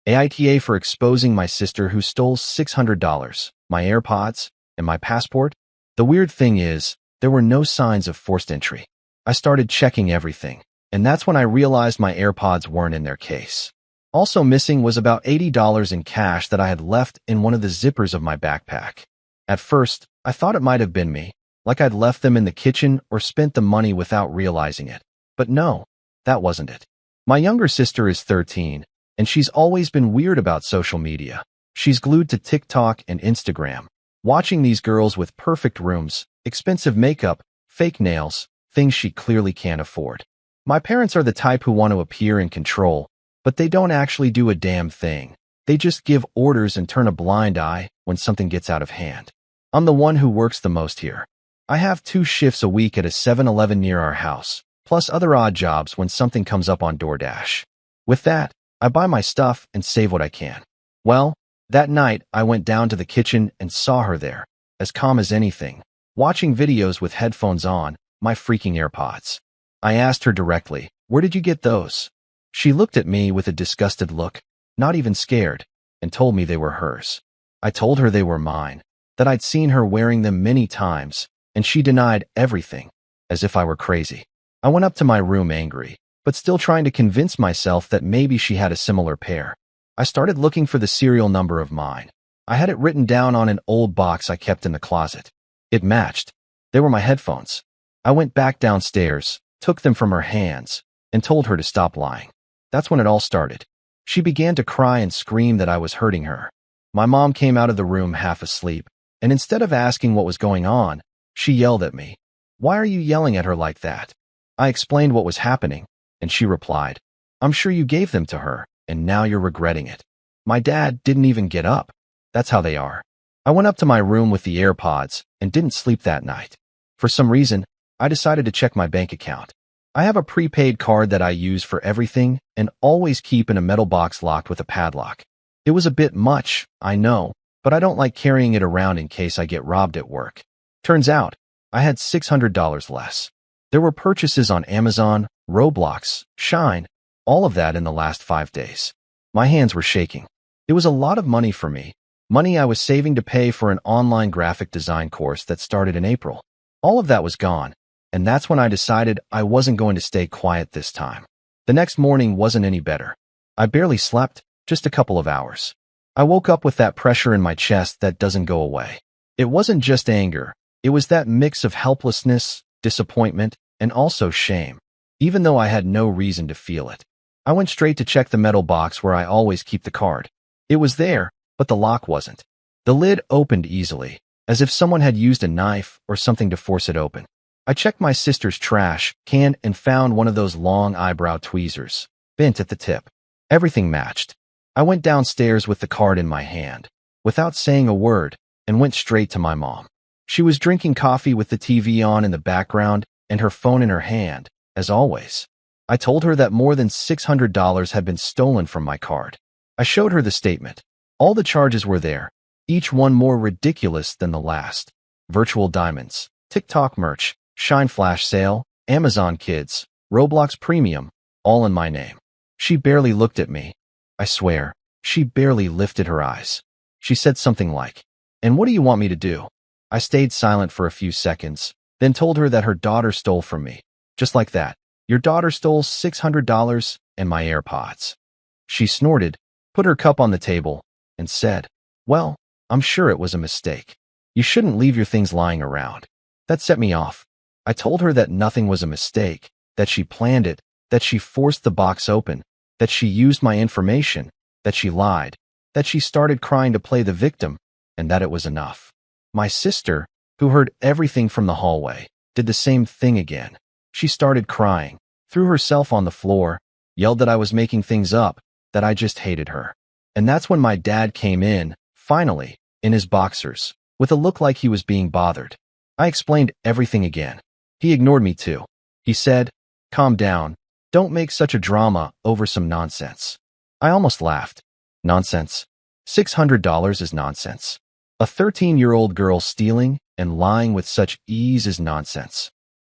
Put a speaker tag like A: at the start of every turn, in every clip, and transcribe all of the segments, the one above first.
A: AITA for exposing my sister who stole $600, my AirPods, and my passport. The weird thing is, there were no signs of forced entry. I started checking everything, and that's when I realized my AirPods weren't in their case. Also missing was about $80 in cash that I had left in one of the zippers of my backpack. At first, I thought it might have been me, like I'd left them in the kitchen or spent the money without realizing it. But no, that wasn't it. My younger sister is 13, and she's always been weird about social media. She's glued to TikTok and Instagram, watching these girls with perfect rooms, expensive makeup, fake nails, things she clearly can't afford. My parents are the type who want to appear in control, but they don't actually do a damn thing. They just give orders and turn a blind eye when something gets out of hand. I'm the one who works the most here. I have 2 shifts a week at a 7-Eleven near our house, plus other odd jobs when something comes up on DoorDash. With that, I buy my stuff and save what I can. Well, that night I went down to the kitchen and saw her there, as calm as anything, watching videos with headphones on, my freaking AirPods. I asked her directly, "Where did you get those?" She looked at me with a disgusted look, not even scared, and told me they were hers. I told her they were mine, that I'd seen her wearing them many times, and she denied everything, as if I were crazy. I went up to my room angry, but still trying to convince myself that maybe she had a similar pair. I started looking for the serial number of mine. I had it written down on an old box I kept in the closet. It matched. They were my headphones. I went back downstairs, took them from her hands, and told her to stop lying. That's when it all started. She began to cry and scream that I was hurting her. My mom came out of the room half asleep, and instead of asking what was going on, she yelled at me. "Why are you yelling at her like that?" I explained what was happening, and she replied, "I'm sure you gave them to her, and now you're regretting it." My dad didn't even get up. That's how they are. I went up to my room with the AirPods and didn't sleep that night. For some reason, I decided to check my bank account. I have a prepaid card that I use for everything and always keep in a metal box locked with a padlock. It was a bit much, I know, but I don't like carrying it around in case I get robbed at work. Turns out, I had $600 less. There were purchases on Amazon, Roblox, Shine, all of that in the last 5 days. My hands were shaking. It was a lot of money for me, money I was saving to pay for an online graphic design course that started in April. All of that was gone, and that's when I decided I wasn't going to stay quiet this time. The next morning wasn't any better. I barely slept, just a couple of hours. I woke up with that pressure in my chest that doesn't go away. It wasn't just anger. It was that mix of helplessness, disappointment, and also shame, even though I had no reason to feel it. I went straight to check the metal box where I always keep the card. It was there, but the lock wasn't. The lid opened easily, as if someone had used a knife or something to force it open. I checked my sister's trash can and found one of those long eyebrow tweezers, bent at the tip. Everything matched. I went downstairs with the card in my hand, without saying a word, and went straight to my mom. She was drinking coffee with the TV on in the background and her phone in her hand, as always. I told her that more than $600 had been stolen from my card. I showed her the statement. All the charges were there, each one more ridiculous than the last. Virtual diamonds, TikTok merch, Shine flash sale, Amazon Kids, Roblox Premium, all in my name. She barely looked at me. I swear, she barely lifted her eyes. She said something like, "And what do you want me to do?" I stayed silent for a few seconds, then told her that her daughter stole from me. Just like that. "Your daughter stole $600 and my AirPods." She snorted, put her cup on the table, and said, "Well, I'm sure it was a mistake. You shouldn't leave your things lying around." That set me off. I told her that nothing was a mistake, that she planned it, that she forced the box open, that she used my information, that she lied, that she started crying to play the victim, and that it was enough. My sister, who heard everything from the hallway, did the same thing again. She started crying, threw herself on the floor, yelled that I was making things up, that I just hated her. And that's when my dad came in, finally, in his boxers, with a look like he was being bothered. I explained everything again. He ignored me too. He said, "Calm down. Don't make such a drama over some nonsense." I almost laughed. Nonsense? $600 is nonsense. A 13-year-old girl stealing and lying with such ease is nonsense.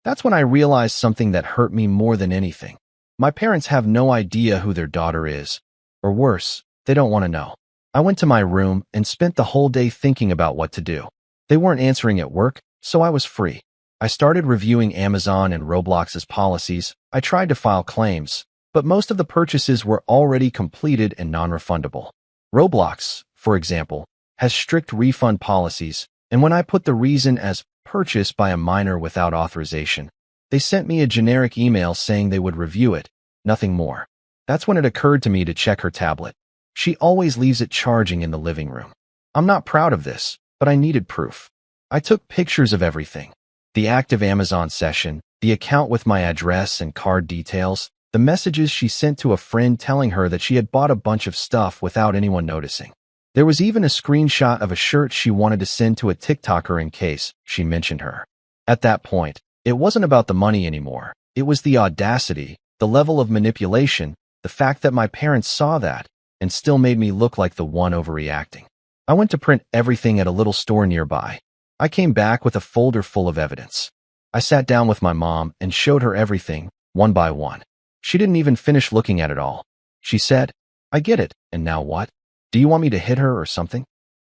A: That's when I realized something that hurt me more than anything. My parents have no idea who their daughter is, or worse, They don't want to know. I went to my room and spent the whole day thinking about what to do. They weren't answering at work, so I was free. I started reviewing Amazon and Roblox's policies. I tried to file claims, but most of the purchases were already completed and non-refundable. Roblox, for example, has strict refund policies, and when I put the reason as purchased by a minor without authorization, they sent me a generic email saying they would review it, nothing more. That's when it occurred to me to check her tablet. She always leaves it charging in the living room. I'm not proud of this, but I needed proof. I took pictures of everything. The active Amazon session, the account with my address and card details, the messages she sent to a friend telling her that she had bought a bunch of stuff without anyone noticing. There was even a screenshot of a shirt she wanted to send to a TikToker in case she mentioned her. At that point, it wasn't about the money anymore. It was the audacity, the level of manipulation, the fact that my parents saw that and still made me look like the one overreacting. I went to print everything at a little store nearby. I came back with a folder full of evidence. I sat down with my mom and showed her everything, one by one. She didn't even finish looking at it all. She said, "I get it, and now what? Do you want me to hit her or something?"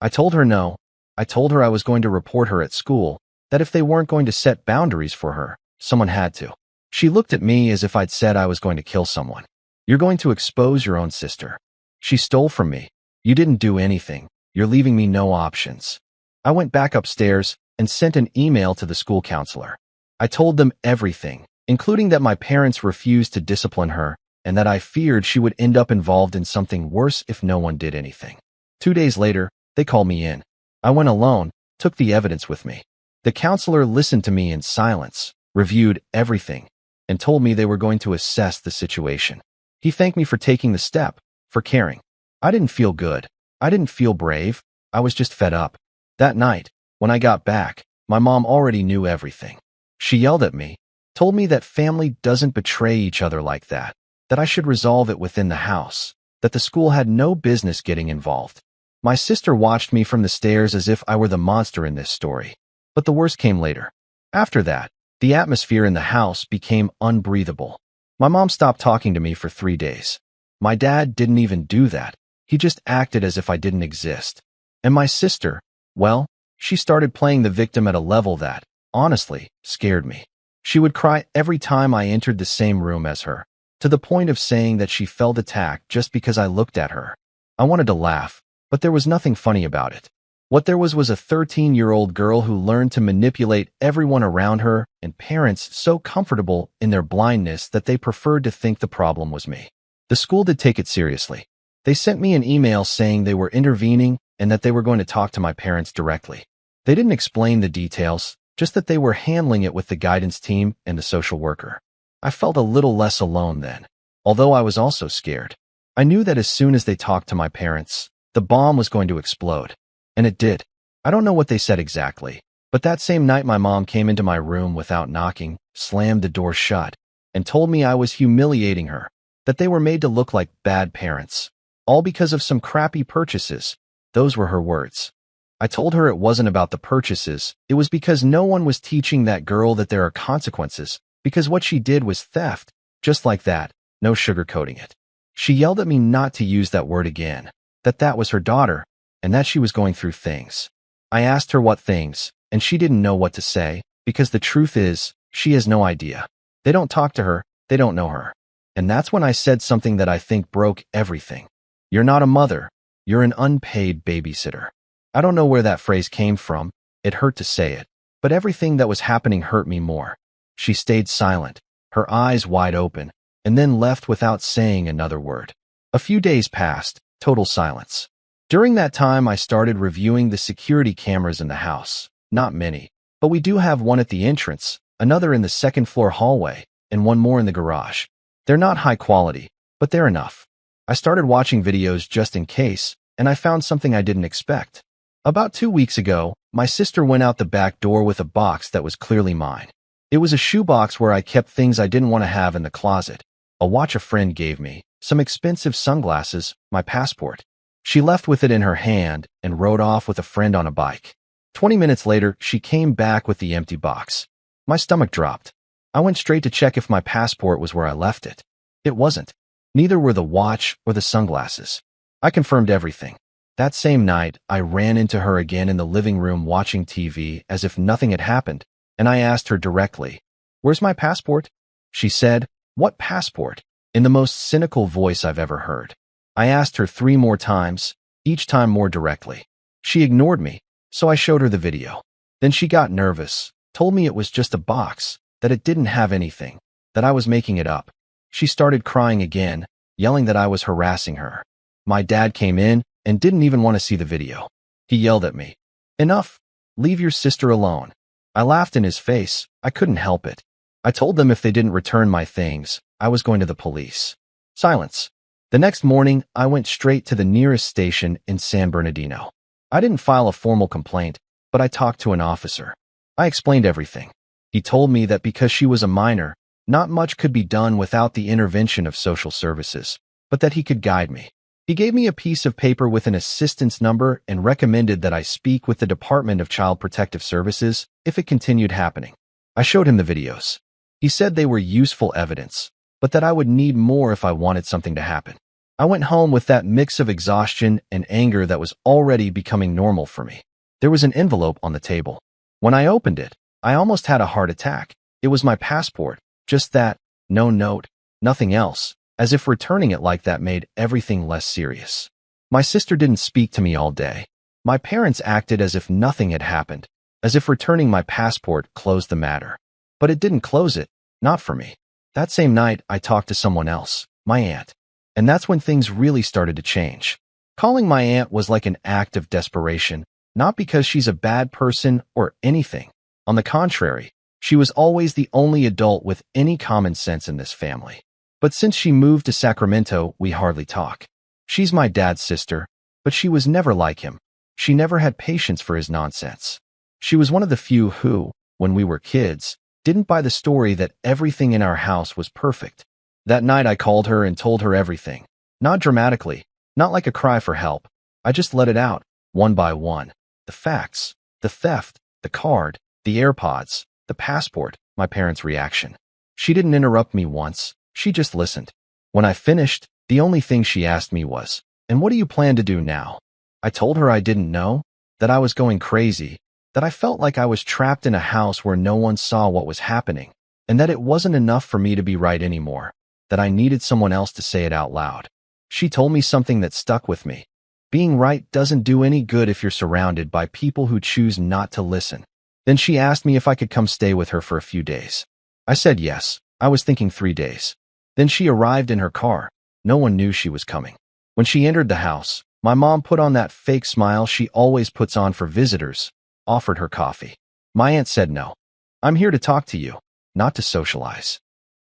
A: I told her no. I told her I was going to report her at school, that if they weren't going to set boundaries for her, someone had to. She looked at me as if I'd said I was going to kill someone. "You're going to expose your own sister. She stole from me. You didn't do anything. You're leaving me no options." I went back upstairs and sent an email to the school counselor. I told them everything, including that my parents refused to discipline her and that I feared she would end up involved in something worse if no one did anything. 2 days later, they called me in. I went alone, took the evidence with me. The counselor listened to me in silence, reviewed everything, and told me they were going to assess the situation. He thanked me for taking the step, for caring. I didn't feel good. I didn't feel brave. I was just fed up. That night, when I got back, my mom already knew everything. She yelled at me, told me that family doesn't betray each other like that I should resolve it within the house, that the school had no business getting involved. My sister watched me from the stairs as if I were the monster in this story. But the worst came later. After that, the atmosphere in the house became unbreathable. My mom stopped talking to me for 3 days. My dad didn't even do that. He just acted as if I didn't exist. And my sister, well, she started playing the victim at a level that, honestly, scared me. She would cry every time I entered the same room as her, to the point of saying that she felt attacked just because I looked at her. I wanted to laugh, but there was nothing funny about it. What there was a 13-year-old girl who learned to manipulate everyone around her and parents so comfortable in their blindness that they preferred to think the problem was me. The school did take it seriously. They sent me an email saying they were intervening and that they were going to talk to my parents directly. They didn't explain the details, just that they were handling it with the guidance team and the social worker. I felt a little less alone then, although I was also scared. I knew that as soon as they talked to my parents, the bomb was going to explode. And it did. I don't know what they said exactly, but that same night my mom came into my room without knocking, slammed the door shut, and told me I was humiliating her, that they were made to look like bad parents, all because of some crappy purchases. Those were her words. I told her it wasn't about the purchases, it was because no one was teaching that girl that there are consequences, because what she did was theft, just like that, no sugarcoating it. She yelled at me not to use that word again, that was her daughter, and that she was going through things. I asked her what things, and she didn't know what to say, because the truth is, she has no idea. They don't talk to her, they don't know her. And that's when I said something that I think broke everything. You're not a mother, you're an unpaid babysitter. I don't know where that phrase came from, it hurt to say it, but everything that was happening hurt me more. She stayed silent, her eyes wide open, and then left without saying another word. A few days passed, total silence. During that time, I started reviewing the security cameras in the house. Not many, but we do have one at the entrance, another in the second-floor hallway, and one more in the garage. They're not high quality, but they're enough. I started watching videos just in case, and I found something I didn't expect. About 2 weeks ago, my sister went out the back door with a box that was clearly mine. It was a shoebox where I kept things I didn't want to have in the closet. A watch a friend gave me, some expensive sunglasses, my passport. She left with it in her hand and rode off with a friend on a bike. 20 minutes later, she came back with the empty box. My stomach dropped. I went straight to check if my passport was where I left it. It wasn't. Neither were the watch or the sunglasses. I confirmed everything. That same night, I ran into her again in the living room watching TV as if nothing had happened, and I asked her directly, "Where's my passport?" She said, "What passport?" in the most cynical voice I've ever heard. I asked her 3 more times, each time more directly. She ignored me, so I showed her the video. Then she got nervous, told me it was just a box, that it didn't have anything, that I was making it up. She started crying again, yelling that I was harassing her. My dad came in and didn't even want to see the video. He yelled at me, "Enough! Leave your sister alone." I laughed in his face. I couldn't help it. I told them if they didn't return my things, I was going to the police. Silence. The next morning, I went straight to the nearest station in San Bernardino. I didn't file a formal complaint, but I talked to an officer. I explained everything. He told me that because she was a minor, not much could be done without the intervention of social services, but that he could guide me. He gave me a piece of paper with an assistance number and recommended that I speak with the Department of Child Protective Services if it continued happening. I showed him the videos. He said they were useful evidence, but that I would need more if I wanted something to happen. I went home with that mix of exhaustion and anger that was already becoming normal for me. There was an envelope on the table. When I opened it, I almost had a heart attack. It was my passport, just that, no note, nothing else, as if returning it like that made everything less serious. My sister didn't speak to me all day. My parents acted as if nothing had happened, as if returning my passport closed the matter. But it didn't close it, not for me. That same night, I talked to someone else, my aunt. And that's when things really started to change. Calling my aunt was like an act of desperation, not because she's a bad person or anything. On the contrary, she was always the only adult with any common sense in this family. But since she moved to Sacramento, we hardly talk. She's my dad's sister, but she was never like him. She never had patience for his nonsense. She was one of the few who, when we were kids, didn't buy the story that everything in our house was perfect. That night I called her and told her everything. Not dramatically, not like a cry for help. I just let it out, one by one. The facts, the theft, the card, the AirPods, the passport, my parents' reaction. She didn't interrupt me once. She just listened. When I finished, the only thing she asked me was, "And what do you plan to do now?" I told her I didn't know, that I was going crazy, that I felt like I was trapped in a house where no one saw what was happening, and that it wasn't enough for me to be right anymore, that I needed someone else to say it out loud. She told me something that stuck with me. Being right doesn't do any good if you're surrounded by people who choose not to listen. Then she asked me if I could come stay with her for a few days. I said yes. I was thinking 3 days. Then she arrived in her car. No one knew she was coming. When she entered the house, my mom put on that fake smile she always puts on for visitors, offered her coffee. My aunt said no. "I'm here to talk to you, not to socialize."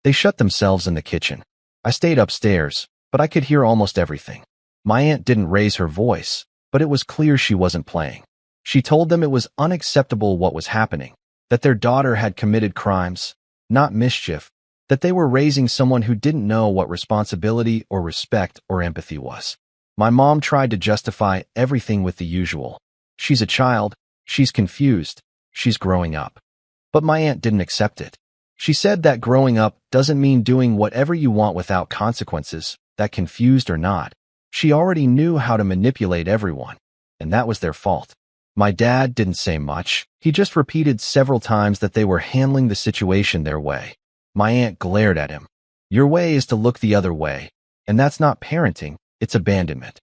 A: They shut themselves in the kitchen. I stayed upstairs, but I could hear almost everything. My aunt didn't raise her voice, but it was clear she wasn't playing. She told them it was unacceptable what was happening, that their daughter had committed crimes, not mischief, that they were raising someone who didn't know what responsibility or respect or empathy was. My mom tried to justify everything with the usual. She's a child, she's confused, she's growing up. But my aunt didn't accept it. She said that growing up doesn't mean doing whatever you want without consequences, that confused or not. She already knew how to manipulate everyone, and that was their fault. My dad didn't say much. He just repeated several times that they were handling the situation their way. My aunt glared at him. "Your way is to look the other way, and that's not parenting, it's abandonment."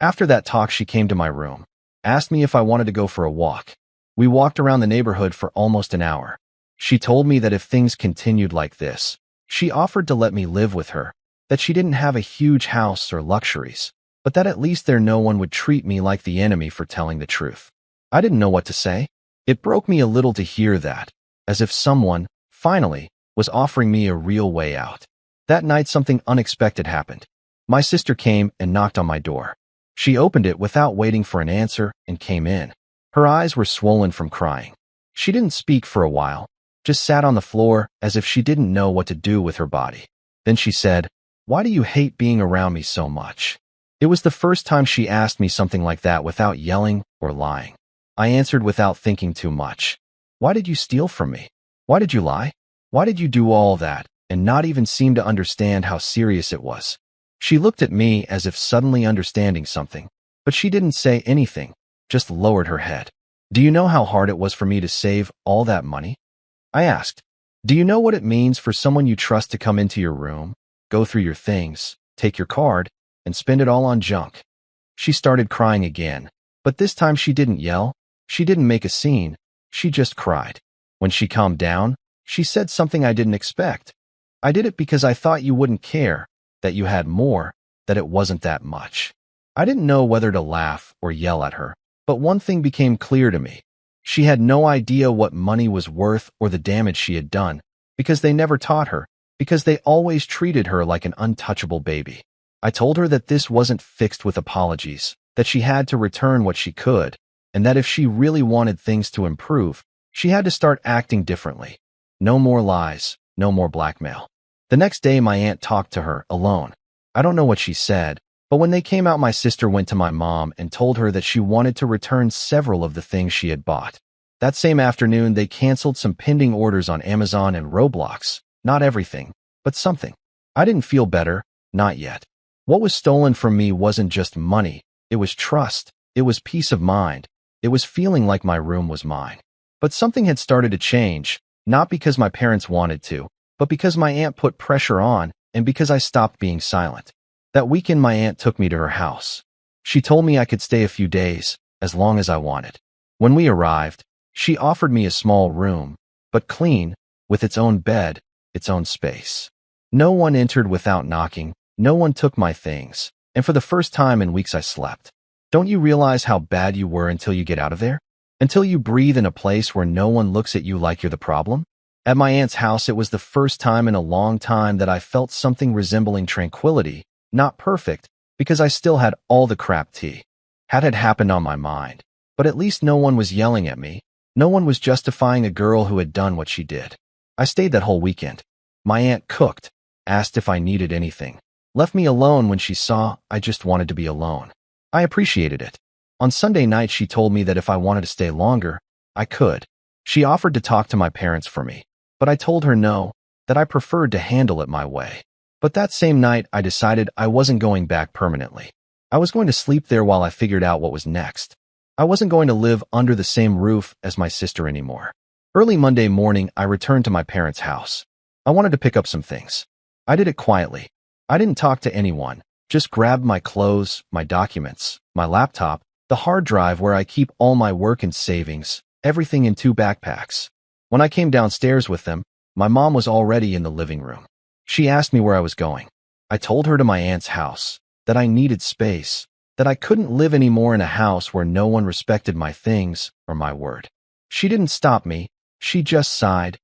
A: After that talk, she came to my room, asked me if I wanted to go for a walk. We walked around the neighborhood for almost an hour. She told me that if things continued like this, she offered to let me live with her, that she didn't have a huge house or luxuries, but that at least there no one would treat me like the enemy for telling the truth. I didn't know what to say. It broke me a little to hear that, as if someone, finally, was offering me a real way out. That night something unexpected happened. My sister came and knocked on my door. She opened it without waiting for an answer and came in. Her eyes were swollen from crying. She didn't speak for a while, just sat on the floor as if she didn't know what to do with her body. Then she said, "Why do you hate being around me so much?" It was the first time she asked me something like that without yelling or lying. I answered without thinking too much. "Why did you steal from me? Why did you lie? Why did you do all that and not even seem to understand how serious it was?" She looked at me as if suddenly understanding something, but she didn't say anything, just lowered her head. Do you know how hard it was for me to save all that money? I asked. Do you know what it means for someone you trust to come into your room, go through your things, take your card, and spend it all on junk? She started crying again, but this time she didn't yell, she didn't make a scene, she just cried. When she calmed down, she said something I didn't expect. I did it because I thought you wouldn't care, that you had more, that it wasn't that much. I didn't know whether to laugh or yell at her, but one thing became clear to me. She had no idea what money was worth or the damage she had done, because they never taught her, because they always treated her like an untouchable baby. I told her that this wasn't fixed with apologies, that she had to return what she could, and that if she really wanted things to improve, she had to start acting differently. No more lies, no more blackmail. The next day my aunt talked to her, alone. I don't know what she said, but when they came out my sister went to my mom and told her that she wanted to return several of the things she had bought. That same afternoon they canceled some pending orders on Amazon and Roblox. Not everything, but something. I didn't feel better, not yet. What was stolen from me wasn't just money, it was trust, it was peace of mind, it was feeling like my room was mine. But something had started to change, not because my parents wanted to, but because my aunt put pressure on and because I stopped being silent. That weekend my aunt took me to her house. She told me I could stay a few days, as long as I wanted. When we arrived, she offered me a small room, but clean, with its own bed, its own space. No one entered without knocking, no one took my things, and for the first time in weeks I slept. Don't you realize how bad you were until you get out of there? Until you breathe in a place where no one looks at you like you're the problem? At my aunt's house, it was the first time in a long time that I felt something resembling tranquility, not perfect, because I still had all the crap tea. Had happened on my mind, but at least no one was yelling at me. No one was justifying a girl who had done what she did. I stayed that whole weekend. My aunt cooked, asked if I needed anything, left me alone when she saw I just wanted to be alone. I appreciated it. On Sunday night, she told me that if I wanted to stay longer, I could. She offered to talk to my parents for me, but I told her no, that I preferred to handle it my way. But that same night, I decided I wasn't going back permanently. I was going to sleep there while I figured out what was next. I wasn't going to live under the same roof as my sister anymore. Early Monday morning, I returned to my parents' house. I wanted to pick up some things. I did it quietly. I didn't talk to anyone, just grabbed my clothes, my documents, my laptop, the hard drive where I keep all my work and savings, everything in 2 backpacks. When I came downstairs with them, my mom was already in the living room. She asked me where I was going. I told her to my aunt's house, that I needed space, that I couldn't live anymore in a house where no one respected my things or my word. She didn't stop me, she just sighed.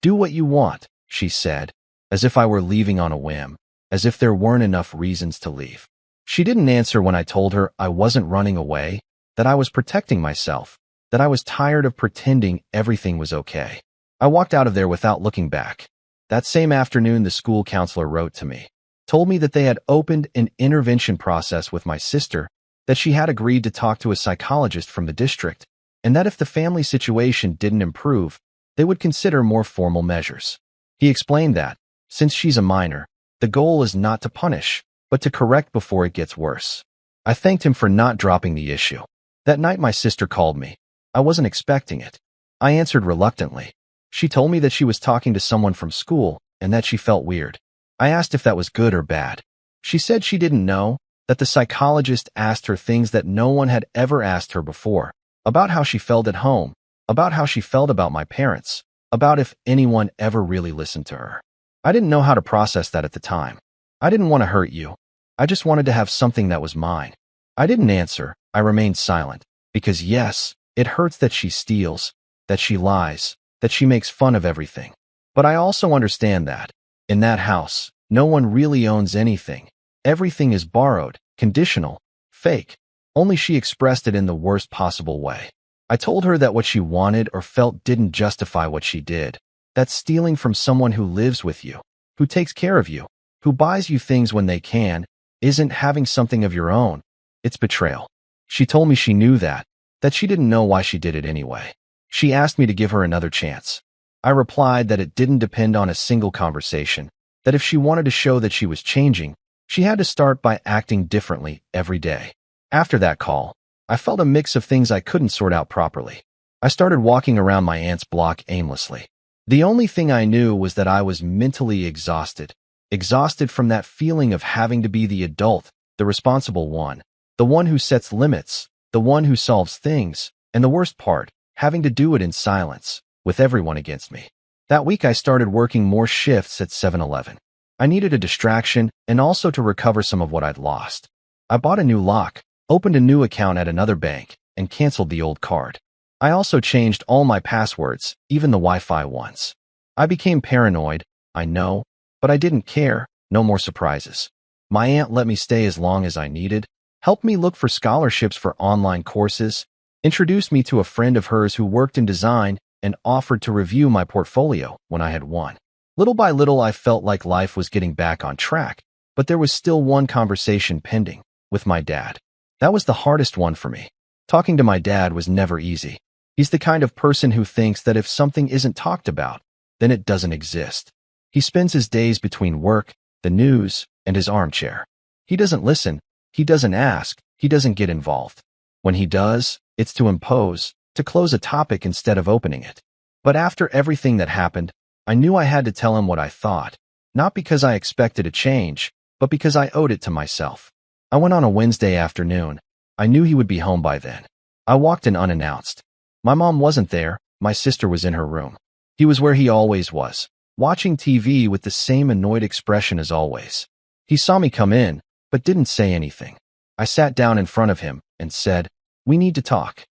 A: Do what you want, she said, as if I were leaving on a whim, as if there weren't enough reasons to leave. She didn't answer when I told her I wasn't running away, that I was protecting myself, that I was tired of pretending everything was okay. I walked out of there without looking back. That same afternoon, the school counselor wrote to me, told me that they had opened an intervention process with my sister, that she had agreed to talk to a psychologist from the district, and that if the family situation didn't improve, they would consider more formal measures. He explained that, since she's a minor, the goal is not to punish, but to correct before it gets worse. I thanked him for not dropping the issue. That night my sister called me. I wasn't expecting it. I answered reluctantly. She told me that she was talking to someone from school and that she felt weird. I asked if that was good or bad. She said she didn't know, that the psychologist asked her things that no one had ever asked her before, about how she felt at home, about how she felt about my parents, about if anyone ever really listened to her. I didn't know how to process that at the time. I didn't want to hurt you. I just wanted to have something that was mine. I didn't answer. I remained silent, because yes, it hurts that she steals, that she lies, that she makes fun of everything. But I also understand that, in that house, no one really owns anything. Everything is borrowed, conditional, fake. Only she expressed it in the worst possible way. I told her that what she wanted or felt didn't justify what she did. That stealing from someone who lives with you, who takes care of you, who buys you things when they can, isn't having something of your own. It's betrayal. She told me she knew that she didn't know why she did it anyway. She asked me to give her another chance. I replied that it didn't depend on a single conversation, that if she wanted to show that she was changing, She had to start by acting differently every day. After that call, I felt a mix of things I couldn't sort out properly. I started walking around my aunt's block aimlessly. The only thing I knew was that I was mentally exhausted. Exhausted from that feeling of having to be the adult, the responsible one, the one who sets limits, the one who solves things, and the worst part, having to do it in silence, with everyone against me. That week I started working more shifts at 7-Eleven. I needed a distraction and also to recover some of what I'd lost. I bought a new lock, opened a new account at another bank, and canceled the old card. I also changed all my passwords, even the Wi-Fi ones. I became paranoid, I know, but I didn't care, no more surprises. My aunt let me stay as long as I needed, helped me look for scholarships for online courses, introduced me to a friend of hers who worked in design, and offered to review my portfolio when I had won. Little by little, I felt like life was getting back on track, but there was still one conversation pending, with my dad. That was the hardest one for me. Talking to my dad was never easy. He's the kind of person who thinks that if something isn't talked about, then it doesn't exist. He spends his days between work, the news, and his armchair. He doesn't listen, he doesn't ask, he doesn't get involved. When he does, it's to impose, to close a topic instead of opening it. But after everything that happened, I knew I had to tell him what I thought, not because I expected a change, but because I owed it to myself. I went on a Wednesday afternoon. I knew he would be home by then. I walked in unannounced. My mom wasn't there, my sister was in her room. He was where he always was, watching TV with the same annoyed expression as always. He saw me come in, but didn't say anything. I sat down in front of him and said, "We need to talk."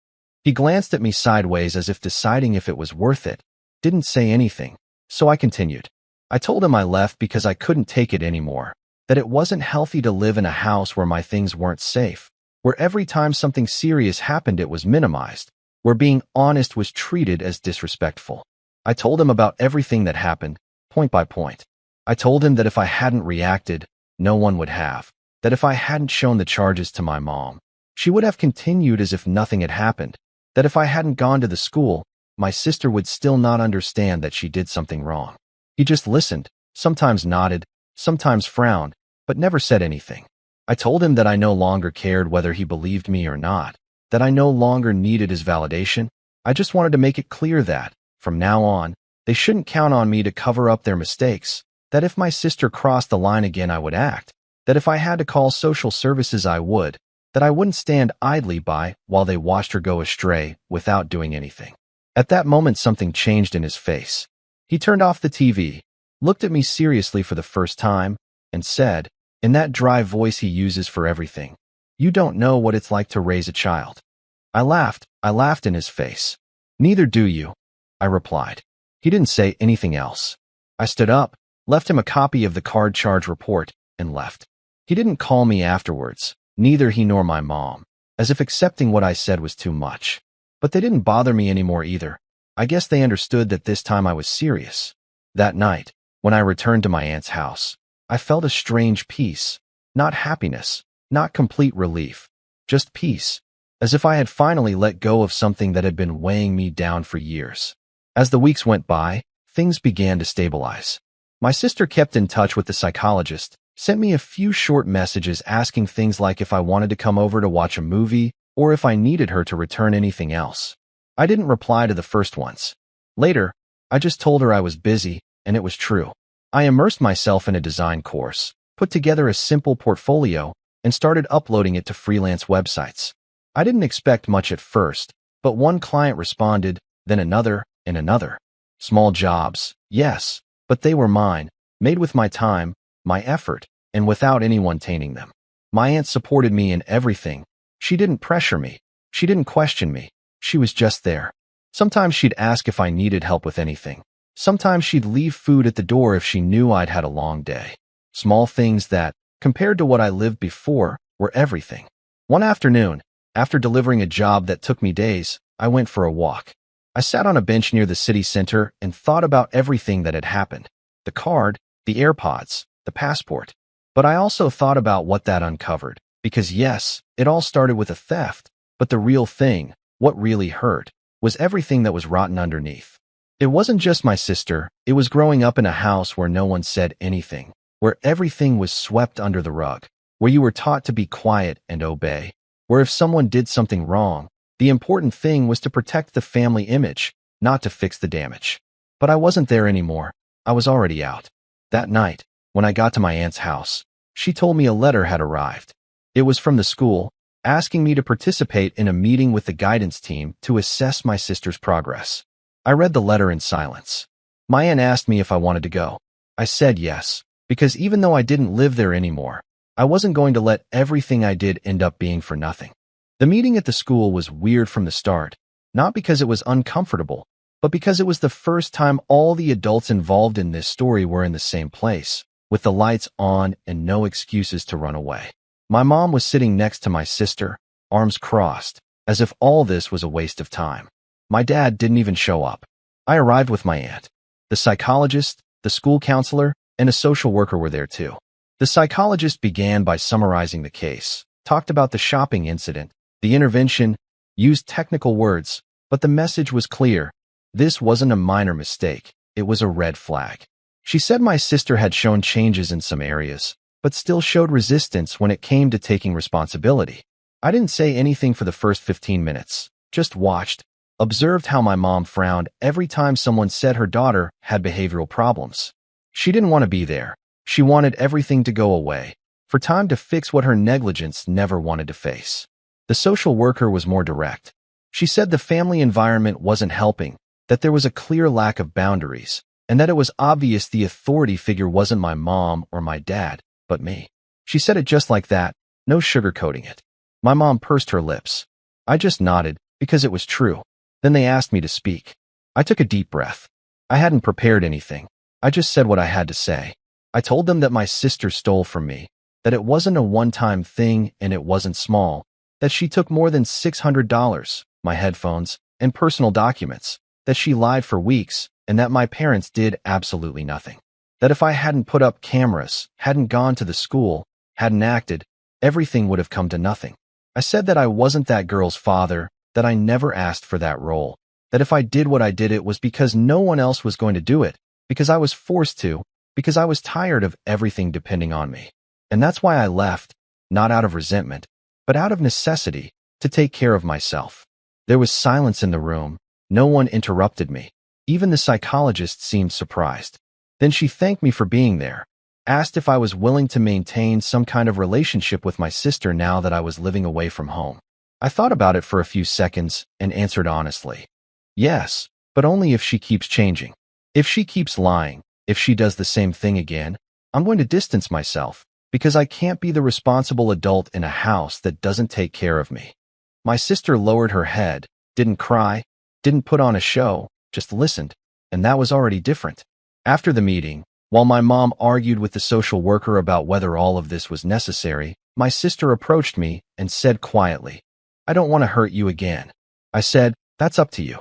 A: He glanced at me sideways as if deciding if it was worth it, didn't say anything, so I continued. I told him I left because I couldn't take it anymore, that it wasn't healthy to live in a house where my things weren't safe, where every time something serious happened it was minimized, where being honest was treated as disrespectful. I told him about everything that happened, point by point. I told him that if I hadn't reacted, no one would have, that if I hadn't shown the charges to my mom, she would have continued as if nothing had happened, that if I hadn't gone to the school, my sister would still not understand that she did something wrong. He just listened, sometimes nodded, sometimes frowned, but never said anything. I told him that I no longer cared whether he believed me or not, that I no longer needed his validation. I just wanted to make it clear that, from now on, they shouldn't count on me to cover up their mistakes, that if my sister crossed the line again I would act, that if I had to call social services I would, that I wouldn't stand idly by while they watched her go astray without doing anything. At that moment something changed in his face. He turned off the TV, looked at me seriously for the first time, and said, in that dry voice he uses for everything, "You don't know what it's like to raise a child." I laughed in his face. "Neither do you," I replied. He didn't say anything else. I stood up, left him a copy of the card charge report, and left. He didn't call me afterwards, neither he nor my mom, as if accepting what I said was too much. But they didn't bother me anymore either. I guess they understood that this time I was serious. That night, when I returned to my aunt's house, I felt a strange peace, not happiness, not complete relief, just peace, as if I had finally let go of something that had been weighing me down for years. As the weeks went by, things began to stabilize. My sister kept in touch with the psychologist, sent me a few short messages asking things like if I wanted to come over to watch a movie or if I needed her to return anything else. I didn't reply to the first ones. Later, I just told her I was busy, and it was true. I immersed myself in a design course, put together a simple portfolio, and started uploading it to freelance websites. I didn't expect much at first, but one client responded, then another, and another. Small jobs, yes, but they were mine, made with my time, my effort, and without anyone tainting them. My aunt supported me in everything. She didn't pressure me. She didn't question me. She was just there. Sometimes she'd ask if I needed help with anything. Sometimes she'd leave food at the door if she knew I'd had a long day. Small things that, compared to what I lived before, were everything. One afternoon, after delivering a job that took me days, I went for a walk. I sat on a bench near the city center and thought about everything that had happened. The card, the AirPods, the passport. But I also thought about what that uncovered. Because yes, it all started with a theft, but the real thing, what really hurt, was everything that was rotten underneath. It wasn't just my sister, it was growing up in a house where no one said anything, where everything was swept under the rug, where you were taught to be quiet and obey, where if someone did something wrong, the important thing was to protect the family image, not to fix the damage. But I wasn't there anymore. I was already out. That night, when I got to my aunt's house, she told me a letter had arrived. It was from the school, asking me to participate in a meeting with the guidance team to assess my sister's progress. I read the letter in silence. My aunt asked me if I wanted to go. I said yes, because even though I didn't live there anymore, I wasn't going to let everything I did end up being for nothing. The meeting at the school was weird from the start, not because it was uncomfortable, but because it was the first time all the adults involved in this story were in the same place, with the lights on and no excuses to run away. My mom was sitting next to my sister, arms crossed, as if all this was a waste of time. My dad didn't even show up. I arrived with my aunt. The psychologist, the school counselor, and a social worker were there too. The psychologist began by summarizing the case, talked about the shopping incident, the intervention, used technical words, but the message was clear. This wasn't a minor mistake. It was a red flag. She said my sister had shown changes in some areas, but still showed resistance when it came to taking responsibility. I didn't say anything for the first 15 minutes, just watched, observed how my mom frowned every time someone said her daughter had behavioral problems. She didn't want to be there. She wanted everything to go away, for time to fix what her negligence never wanted to face. The social worker was more direct. She said the family environment wasn't helping, that there was a clear lack of boundaries, and that it was obvious the authority figure wasn't my mom or my dad, but me. She said it just like that, no sugarcoating it. My mom pursed her lips. I just nodded, because it was true. Then they asked me to speak. I took a deep breath. I hadn't prepared anything. I just said what I had to say. I told them that my sister stole from me, that it wasn't a one-time thing and it wasn't small, that she took more than $600, my headphones, and personal documents, that she lied for weeks, and that my parents did absolutely nothing. That if I hadn't put up cameras, hadn't gone to the school, hadn't acted, everything would have come to nothing. I said that I wasn't that girl's father, that I never asked for that role, that if I did what I did it was because no one else was going to do it, because I was forced to, because I was tired of everything depending on me. And that's why I left, not out of resentment, but out of necessity, to take care of myself. There was silence in the room. No one interrupted me. Even the psychologist seemed surprised. Then she thanked me for being there, asked if I was willing to maintain some kind of relationship with my sister now that I was living away from home. I thought about it for a few seconds and answered honestly. Yes, but only if she keeps changing. If she keeps lying, if she does the same thing again, I'm going to distance myself, because I can't be the responsible adult in a house that doesn't take care of me. My sister lowered her head, didn't cry, didn't put on a show, just listened, and that was already different. After the meeting, while my mom argued with the social worker about whether all of this was necessary, my sister approached me and said quietly, "I don't want to hurt you again." I said, "That's up to you."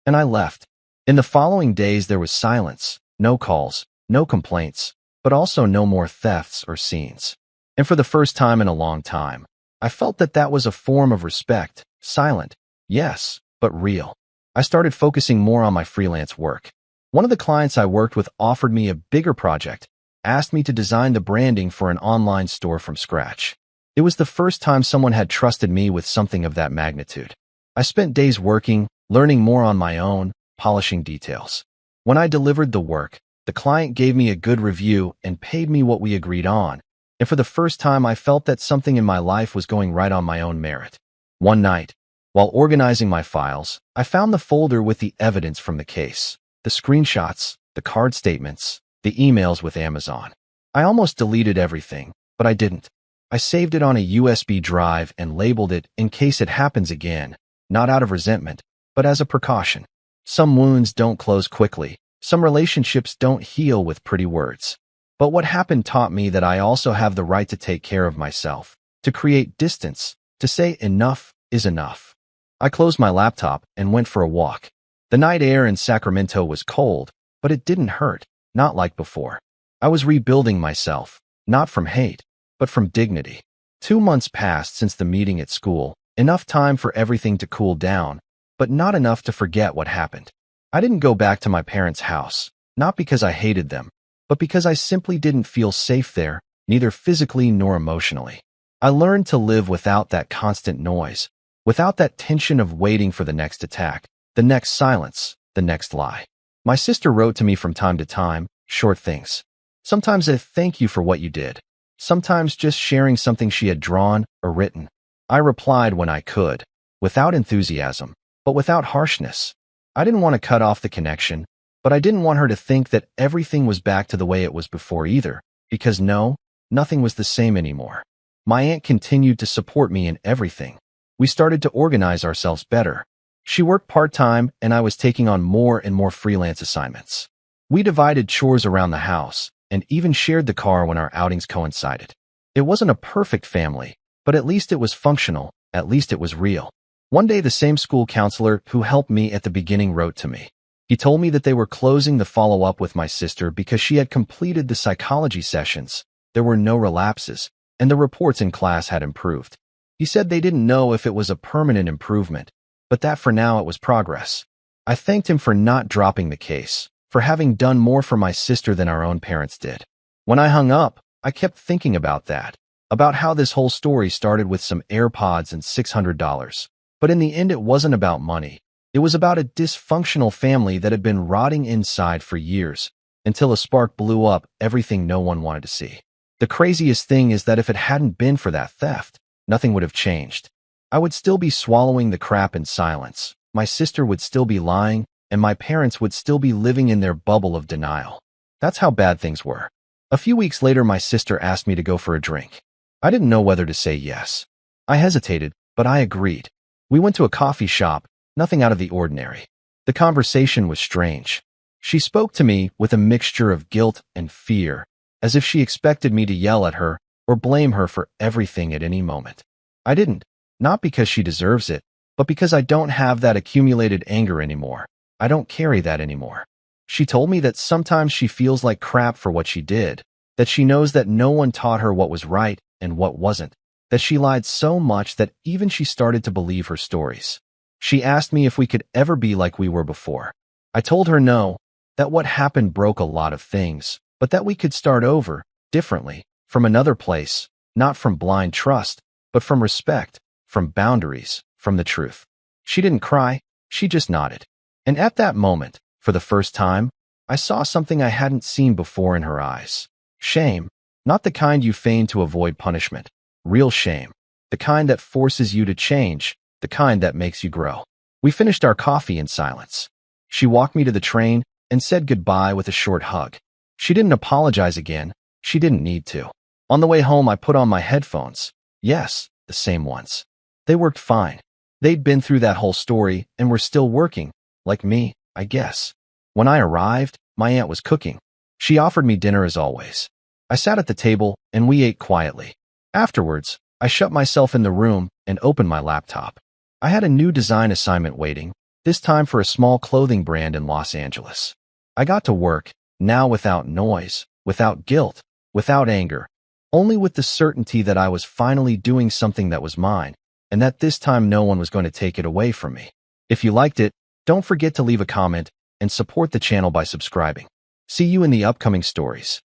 A: And I left. In the following days there was silence, no calls, no complaints, but also no more thefts or scenes. And for the first time in a long time, I felt that that was a form of respect, silent, yes, but real. I started focusing more on my freelance work. One of the clients I worked with offered me a bigger project, asked me to design the branding for an online store from scratch. It was the first time someone had trusted me with something of that magnitude. I spent days working, learning more on my own, polishing details. When I delivered the work, the client gave me a good review and paid me what we agreed on, and for the first time I felt that something in my life was going right on my own merit. One night, while organizing my files, I found the folder with the evidence from the case, the screenshots, the card statements, the emails with Amazon. I almost deleted everything, but I didn't. I saved it on a USB drive and labeled it in case it happens again, not out of resentment, but as a precaution. Some wounds don't close quickly. Some relationships don't heal with pretty words. But what happened taught me that I also have the right to take care of myself, to create distance, to say enough is enough. I closed my laptop and went for a walk. The night air in Sacramento was cold, but it didn't hurt, not like before. I was rebuilding myself, not from hate, but from dignity. 2 months passed since the meeting at school, enough time for everything to cool down, but not enough to forget what happened. I didn't go back to my parents' house, not because I hated them, but because I simply didn't feel safe there, neither physically nor emotionally. I learned to live without that constant noise, without that tension of waiting for the next attack, the next silence, the next lie. My sister wrote to me from time to time, short things. Sometimes a thank you for what you did. Sometimes just sharing something she had drawn or written. I replied when I could, without enthusiasm, but without harshness. I didn't want to cut off the connection, but I didn't want her to think that everything was back to the way it was before either, because no, nothing was the same anymore. My aunt continued to support me in everything. We started to organize ourselves better. She worked part-time, and I was taking on more and more freelance assignments. We divided chores around the house, and even shared the car when our outings coincided. It wasn't a perfect family, but at least it was functional, at least it was real. One day the same school counselor who helped me at the beginning wrote to me. He told me that they were closing the follow-up with my sister because she had completed the psychology sessions, there were no relapses, and the reports in class had improved. He said they didn't know if it was a permanent improvement, but that for now it was progress. I thanked him for not dropping the case, for having done more for my sister than our own parents did. When I hung up, I kept thinking about that, about how this whole story started with some AirPods and $600. But in the end it wasn't about money. It was about a dysfunctional family that had been rotting inside for years, until a spark blew up everything no one wanted to see. The craziest thing is that if it hadn't been for that theft, nothing would have changed. I would still be swallowing the crap in silence, my sister would still be lying, and my parents would still be living in their bubble of denial. That's how bad things were. A few weeks later my sister asked me to go for a drink. I didn't know whether to say yes. I hesitated, but I agreed. We went to a coffee shop, nothing out of the ordinary. The conversation was strange. She spoke to me with a mixture of guilt and fear, as if she expected me to yell at her or blame her for everything at any moment. I didn't, not because she deserves it, but because I don't have that accumulated anger anymore. I don't carry that anymore. She told me that sometimes she feels like crap for what she did, that she knows that no one taught her what was right and what wasn't, that she lied so much that even she started to believe her stories. She asked me if we could ever be like we were before. I told her no, that what happened broke a lot of things, but that we could start over, differently, from another place, not from blind trust, but from respect, from boundaries, from the truth. She didn't cry, she just nodded. And at that moment, for the first time, I saw something I hadn't seen before in her eyes. Shame, not the kind you feign to avoid punishment. Real shame, the kind that forces you to change, the kind that makes you grow. We finished our coffee in silence. She walked me to the train and said goodbye with a short hug. She didn't apologize again. She didn't need to. On the way home, I put on my headphones. Yes, the same ones. They worked fine. They'd been through that whole story and were still working, like me, I guess. When I arrived, my aunt was cooking. She offered me dinner as always. I sat at the table and we ate quietly. Afterwards, I shut myself in the room and opened my laptop. I had a new design assignment waiting, this time for a small clothing brand in Los Angeles. I got to work, now without noise, without guilt, without anger, only with the certainty that I was finally doing something that was mine, and that this time no one was going to take it away from me. If you liked it, don't forget to leave a comment and support the channel by subscribing. See you in the upcoming stories.